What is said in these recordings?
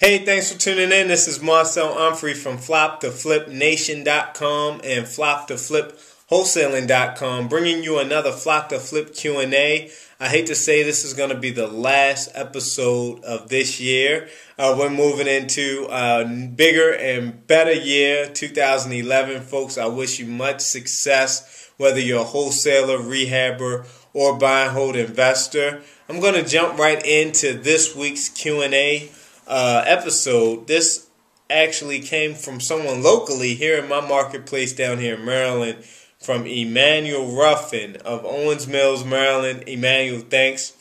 Hey, thanks for tuning in. This is Marcel Umphery from flop2flipnation.com and flop2flip wholesaling.com, bringing you another Flop to Flip Q&A. I hate to say this is going to be the last episode of this year. We're moving into a bigger and better year, 2011. Folks, I wish you much success, whether you're a wholesaler, rehabber, or buy and hold investor. I'm going to jump right into this week's Q&A episode. This actually came from someone locally here in my marketplace down here in Maryland, from Emmanuel Ruffin of Owens Mills, Maryland. Emmanuel, thanks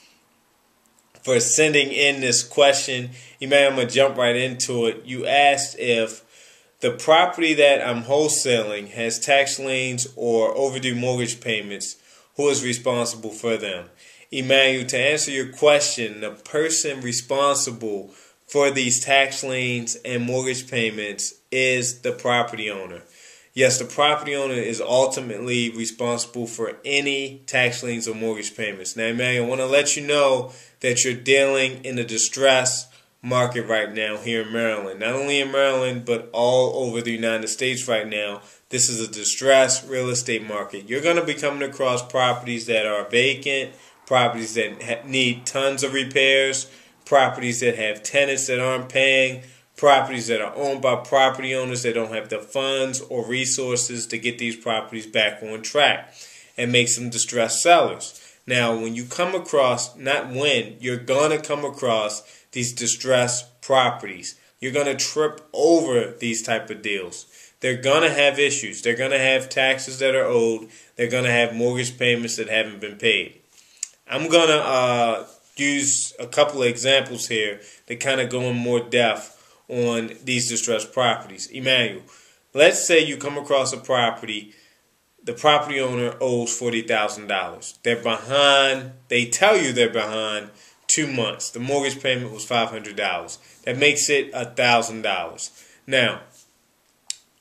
for sending in this question. Emmanuel, I'm going to jump right into it. You asked if the property that I'm wholesaling has tax liens or overdue mortgage payments, who is responsible for them? Emmanuel, to answer your question, the person responsible for these tax liens and mortgage payments is the property owner. Yes, the property owner is ultimately responsible for any tax liens or mortgage payments. Now, Emmanuel, I want to let you know that you're dealing in a distress market right now here in Maryland. Not only in Maryland, but all over the United States right now. This is a distressed real estate market. You're going to be coming across properties that are vacant, properties that need tons of repairs, properties that have tenants that aren't paying, properties that are owned by property owners that don't have the funds or resources to get these properties back on track, and makes them distressed sellers. Now, when you come across, not when, you're going to come across these distressed properties. You're going to trip over these type of deals. They're going to have issues. They're going to have taxes that are owed. They're going to have mortgage payments that haven't been paid. I'm going to use a couple of examples here that kind of go in more depth on these distressed properties. Emmanuel, let's say you come across a property, the property owner owes $40,000. They're behind, they tell you they're behind 2 months. The mortgage payment was $500. That makes it $1,000. Now,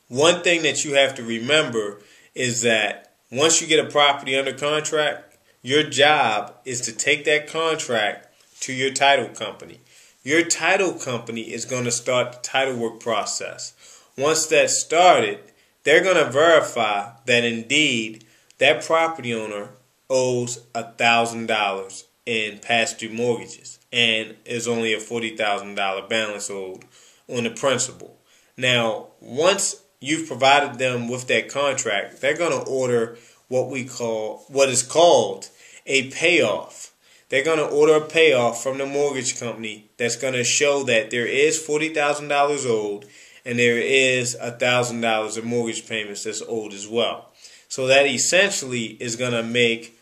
one thing that you have to remember is that once you get a property under contract, your job is to take that contract to your title company. Your title company is going to start the title work process. Once that's started, they're going to verify that indeed that property owner owes $1,000 in past due mortgages and is only a $40,000 balance owed on the principal. Now, once you've provided them with that contract, they're going to order what is called a payoff. They're going to order a payoff from the mortgage company that's going to show that there is $40,000 owed and there is $1,000 in mortgage payments that's owed as well. So that essentially is going to make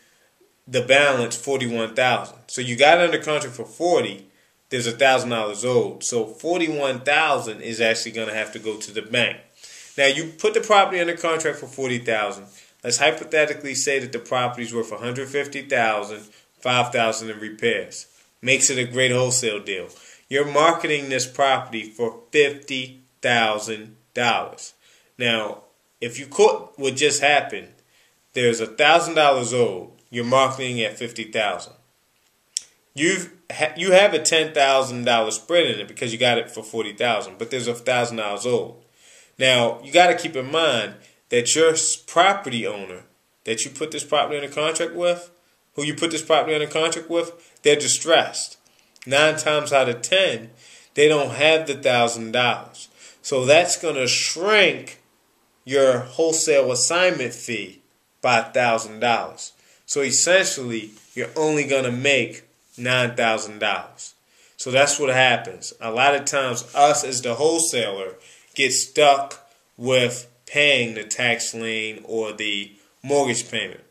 the balance $41,000. So you got it under contract for $40,000. There's $1,000 owed. So $41,000 is actually going to have to go to the bank. Now you put the property under contract for $40,000. Let's hypothetically say that the property's worth $150,000, $5,000 in repairs. Makes it a great wholesale deal. You're marketing this property for $50,000. Now, if you caught what just happened, there's $1,000 owed. You're marketing at $50,000. You have a $10,000 spread in it because you got it for $40,000, but there's $1,000 owed. Now, you got to keep in mind that your property owner that you put this property under contract with, who you put this property under contract with, they're distressed. 9 times out of 10, they don't have the $1,000. So that's going to shrink your wholesale assignment fee by $1,000. So essentially, you're only going to make $9,000. So that's what happens. A lot of times, us as the wholesaler get stuck with paying the tax lien or the mortgage payment.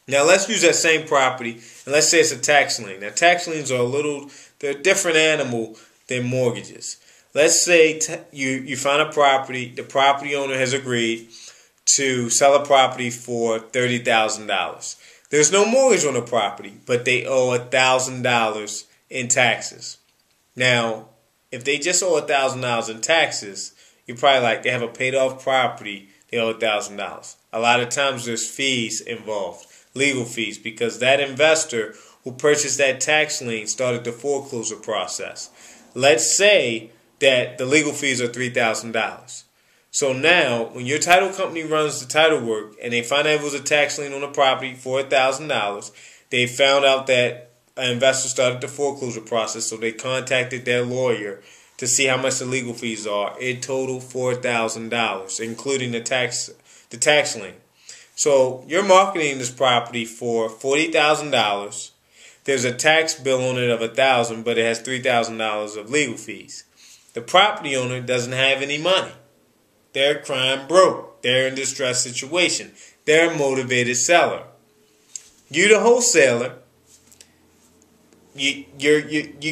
Now let's use that same property and let's say it's a tax lien. Now tax liens are they're a different animal than mortgages. Let's say you find a property, the property owner has agreed to sell a property for $30,000. There's no mortgage on the property, but they owe $1,000 in taxes. Now, if they just owe $1,000 in taxes, you're probably like, they have a paid off property, they owe $1,000. A lot of times there's fees involved, legal fees, because that investor who purchased that tax lien started the foreclosure process. Let's say that the legal fees are $3,000. So now, when your title company runs the title work and they find out it was a tax lien on the property for $1,000, they found out that an investor started the foreclosure process, so they contacted their lawyer to see how much the legal fees are. It totaled $4,000, including the tax lien. So you're marketing this property for $40,000. There's a tax bill on it of $1,000, but it has $3,000 of legal fees. The property owner doesn't have any money. They're crime broke. They're in distressed situation. They're a motivated seller. You, the wholesaler, you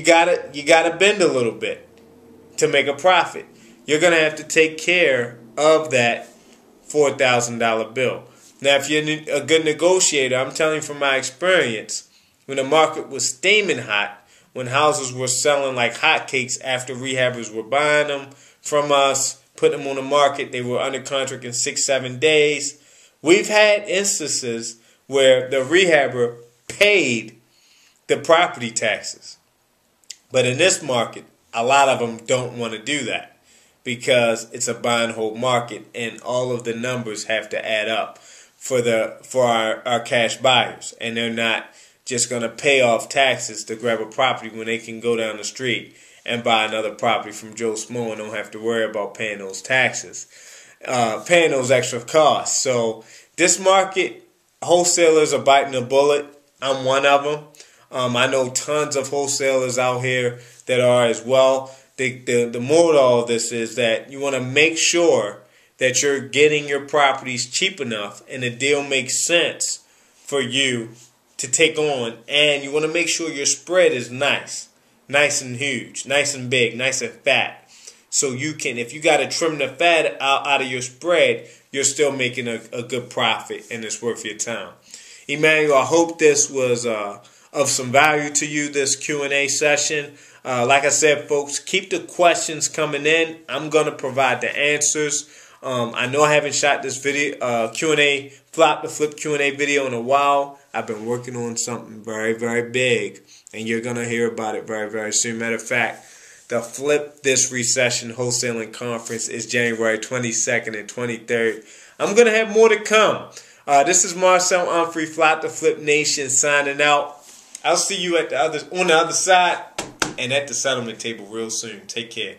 gotta bend a little bit to make a profit. You're gonna have to take care of that $4,000 bill. Now, if you're a good negotiator, I'm telling you from my experience, when the market was steaming hot, when houses were selling like hotcakes after rehabbers were buying them from us, putting them on the market, they were under contract in 6-7 days. We've had instances where the rehabber paid the property taxes. But in this market, a lot of them don't want to do that because it's a buy and hold market and all of the numbers have to add up for our cash buyers. And they're not just going to pay off taxes to grab a property when they can go down the street and buy another property from Joe Smo and don't have to worry about paying those taxes, paying those extra costs. So this market, wholesalers are biting a bullet. I'm one of them. I know tons of wholesalers out here that are as well. The moral of all this is that you want to make sure that you're getting your properties cheap enough and the deal makes sense for you to take on, and you want to make sure your spread is nice and huge, nice and big, nice and fat. So you can, if you got to trim the fat out of your spread, you're still making a good profit and it's worth your time. Emmanuel, I hope this was of some value to you, this Q&A session. Like I said, folks, keep the questions coming in. I'm going to provide the answers. I know I haven't shot this video, Q&A, flop the flip Q&A video in a while. I've been working on something very, very big, and you're going to hear about it very, very soon. Matter of fact, the Flip This Recession Wholesaling Conference is January 22nd and 23rd. I'm going to have more to come. This is Marcel Umphery, Flop the Flip Nation, signing out. I'll see you on the other side and at the settlement table real soon. Take care.